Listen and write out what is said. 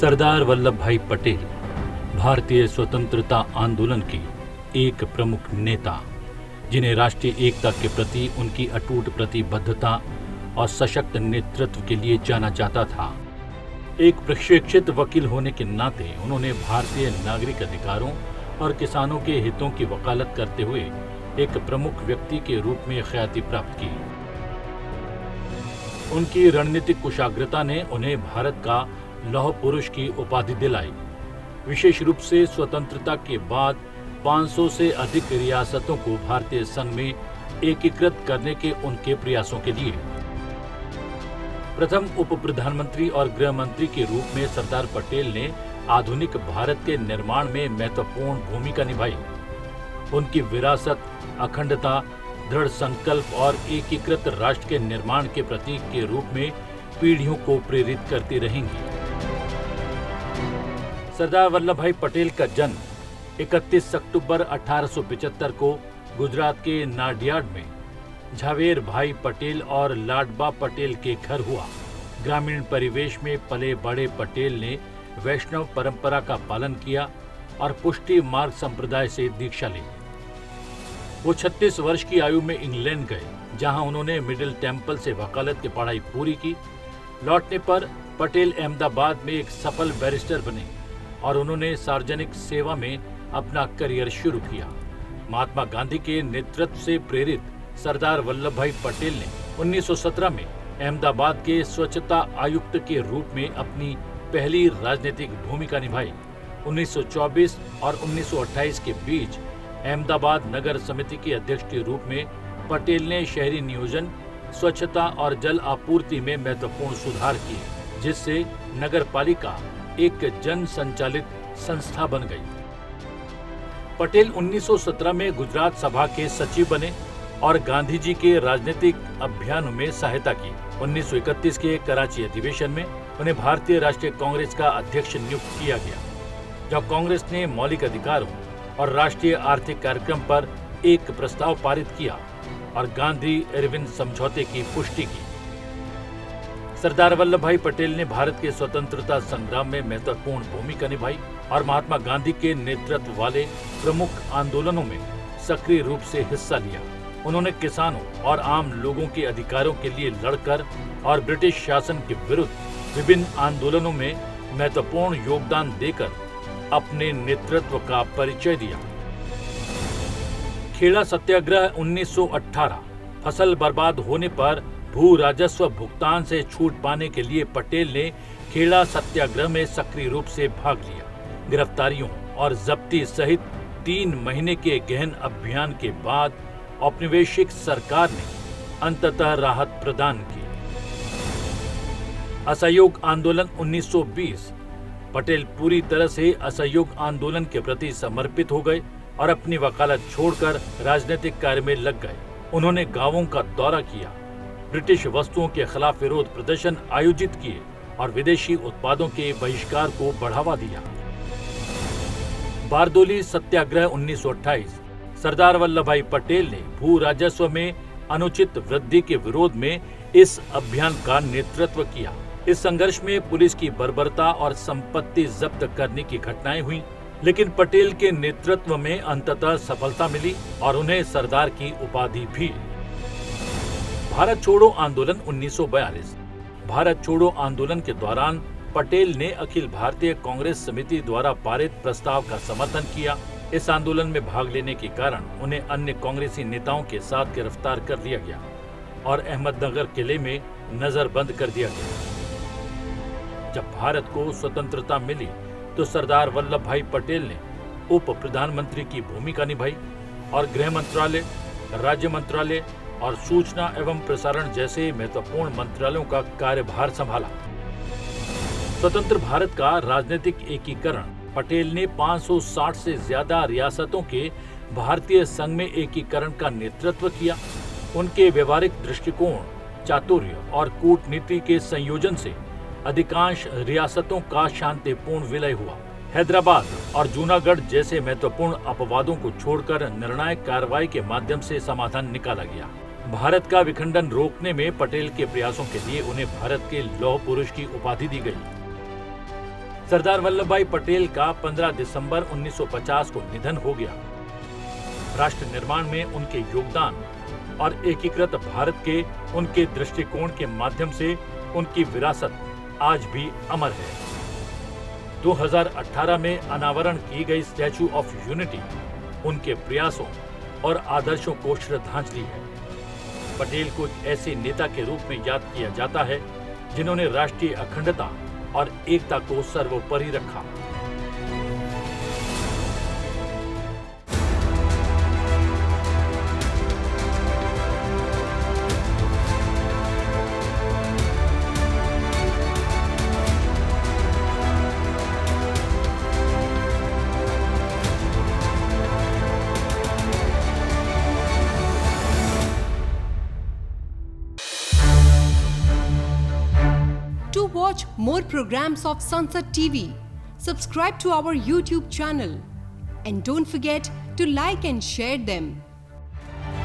सरदार वल्लभ भाई पटेल भारतीय स्वतंत्रता आंदोलन के एक प्रमुख नेता, जिन्हें राष्ट्रीय एकता के प्रति उनकी अटूट प्रतिबद्धता और सशक्त नेतृत्व के लिए जाना जाता था। एक प्रशिक्षित वकील होने के नाते उन्होंने भारतीय नागरिक अधिकारों और किसानों के हितों की वकालत करते हुए एक प्रमुख व्यक्ति के रूप में ख्याति प्राप्त की। उनकी रणनीतिक कुशाग्रता ने उन्हें भारत का लौह पुरुष की उपाधि दिलाई, विशेष रूप से स्वतंत्रता के बाद 500 से अधिक रियासतों को भारतीय संघ में एकीकृत करने के उनके प्रयासों के लिए। प्रथम उप प्रधानमंत्री और गृह मंत्री के रूप में सरदार पटेल ने आधुनिक भारत के निर्माण में महत्वपूर्ण भूमिका निभाई। उनकी विरासत अखंडता, दृढ़ संकल्प और एकीकृत राष्ट्र के निर्माण के प्रतीक के रूप में पीढ़ियों को प्रेरित करती रहेंगी। सरदार वल्लभ भाई पटेल का जन्म 31 अक्टूबर 1875 को गुजरात के नाडियाड में झावेर भाई पटेल और लाडबा पटेल के घर हुआ। ग्रामीण परिवेश में पले बड़े पटेल ने वैष्णव परंपरा का पालन किया और पुष्टि मार्ग संप्रदाय से दीक्षा ली। वो 36 वर्ष की आयु में इंग्लैंड गए, जहां उन्होंने मिडिल टेम्पल से वकालत की पढ़ाई पूरी की। लौटने पर पटेल अहमदाबाद में एक सफल बैरिस्टर बने और उन्होंने सार्वजनिक सेवा में अपना करियर शुरू किया। महात्मा गांधी के नेतृत्व से प्रेरित सरदार वल्लभ भाई पटेल ने 1917 में अहमदाबाद के स्वच्छता आयुक्त के रूप में अपनी पहली राजनीतिक भूमिका निभाई। 1924 और 1928 के बीच अहमदाबाद नगर समिति के अध्यक्ष के रूप में पटेल ने शहरी नियोजन, स्वच्छता और जल आपूर्ति में महत्वपूर्ण सुधार किए, जिससे नगर पालिका एक जन संचालित संस्था बन गई। पटेल 1917 में गुजरात सभा के सचिव बने और गांधी जी के राजनीतिक अभियानों में सहायता की। 1931 के कराची अधिवेशन में उन्हें भारतीय राष्ट्रीय कांग्रेस का अध्यक्ष नियुक्त किया गया, जब कांग्रेस ने मौलिक अधिकारों और राष्ट्रीय आर्थिक कार्यक्रम पर एक प्रस्ताव पारित किया और गांधी इरविन समझौते की पुष्टि की। सरदार वल्लभ भाई पटेल ने भारत के स्वतंत्रता संग्राम में महत्वपूर्ण भूमिका निभाई और महात्मा गांधी के नेतृत्व वाले प्रमुख आंदोलनों में सक्रिय रूप से हिस्सा लिया। उन्होंने किसानों और आम लोगों के अधिकारों के लिए लड़कर और ब्रिटिश शासन के विरुद्ध विभिन्न आंदोलनों में महत्वपूर्ण योगदान देकर अपने नेतृत्व का परिचय दिया। खेड़ा सत्याग्रह 1918, फसल बर्बाद होने पर भू राजस्व भुगतान से छूट पाने के लिए पटेल ने खेड़ा सत्याग्रह में सक्रिय रूप से भाग लिया। गिरफ्तारियों और जब्ती सहित 3 महीने के गहन अभियान के बाद औपनिवेशिक सरकार ने अंततः राहत प्रदान की। असहयोग आंदोलन 1920, पटेल पूरी तरह से असहयोग आंदोलन के प्रति समर्पित हो गए और अपनी वकालत छोड़कर राजनीतिक कार्य में लग गए। उन्होंने गांवों का दौरा किया, ब्रिटिश वस्तुओं के खिलाफ विरोध प्रदर्शन आयोजित किए और विदेशी उत्पादों के बहिष्कार को बढ़ावा दिया। बारदोली सत्याग्रह 1928, सरदार वल्लभ भाई पटेल ने भू राजस्व में अनुचित वृद्धि के विरोध में इस अभियान का नेतृत्व किया। इस संघर्ष में पुलिस की बर्बरता और संपत्ति जब्त करने की घटनाएं हुई, लेकिन पटेल के नेतृत्व में अंततः सफलता मिली और उन्हें सरदार की उपाधि भी। भारत छोड़ो आंदोलन 1942, भारत छोड़ो आंदोलन के दौरान पटेल ने अखिल भारतीय कांग्रेस समिति द्वारा पारित प्रस्ताव का समर्थन किया। इस आंदोलन में भाग लेने के कारण उन्हें अन्य कांग्रेसी नेताओं के साथ गिरफ्तार कर लिया गया और अहमदनगर किले में नजरबंद कर दिया गया। जब भारत को स्वतंत्रता मिली तो सरदार वल्लभ भाई पटेल ने उप प्रधानमंत्री की भूमिका निभाई और गृह मंत्रालय, राज्य मंत्रालय और सूचना एवं प्रसारण जैसे महत्वपूर्ण मंत्रालयों का कार्यभार संभाला। स्वतंत्र भारत का राजनीतिक एकीकरण, पटेल ने 560 से ज्यादा रियासतों के भारतीय संघ में एकीकरण का नेतृत्व किया। उनके व्यवहारिक दृष्टिकोण, चातुर्य और कूटनीति के संयोजन से अधिकांश रियासतों का शांतिपूर्ण विलय हुआ। हैदराबाद और जूनागढ़ जैसे महत्वपूर्ण अपवादों को छोड़कर निर्णायक कार्रवाई के माध्यम से समाधान निकाला गया। भारत का विखंडन रोकने में पटेल के प्रयासों के लिए उन्हें भारत के लौह पुरुष की उपाधि दी गई। सरदार वल्लभ भाई पटेल का 15 दिसंबर 1950 को निधन हो गया। राष्ट्र निर्माण में उनके योगदान और एकीकृत भारत के उनके दृष्टिकोण के माध्यम से उनकी विरासत आज भी अमर है। 2018 में अनावरण की गई स्टैच्यू ऑफ यूनिटी उनके प्रयासों और आदर्शों को श्रद्धांजलि है। पटेल को एक ऐसे नेता के रूप में याद किया जाता है जिन्होंने राष्ट्रीय अखंडता और एकता को सर्वोपरि रखा। To watch more programs of Sansad TV, subscribe to our YouTube channel and don't forget to like and share them.